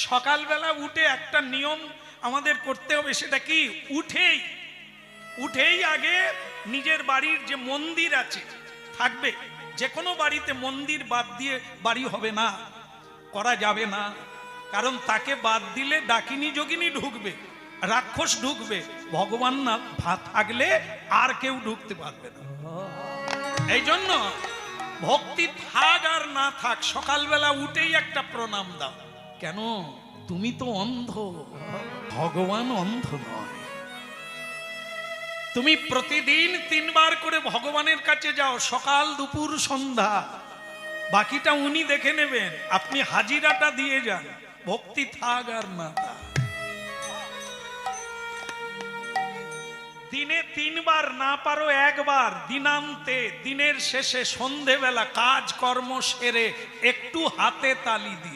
সকালবেলা উঠে একটা নিয়ম আমাদের করতে হবে, সেটা কি? উঠেই আগে নিজের বাড়ির যে মন্দির আছে থাকবে, যে কোনো বাড়িতে মন্দির বাদ দিয়ে বাড়ি হবে না, করা যাবে না। কারণ তাকে বাদ দিলে ডাকিনী যোগিনী ঢুকবে, রাক্ষস ঢুকবে, ভগবান না থাকলে আর কেউ ঢুকতে পারবে না। এই জন্য ভক্তি থাক আর না থাক, সকালবেলা উঠেই একটা প্রণাম দাও। কেন? তুমি তো অন্ধ, ভগবান অন্ধ নয়। তুমি প্রতিদিন 3 বার করে ভগবানের কাছে যাও, সকাল দুপুর সন্ধ্যা, বাকিটা উনি দেখে নেবেন, আপনি হাজিরাটা দিয়ে যান। ভক্তি থাক আর না থাক, দিনে 3 বার, না পারো 1 বার, দিনান্তে, দিনের শেষে, সন্ধেবেলা কাজ কর্ম সেরে একটু হাতে তালি দিয়ে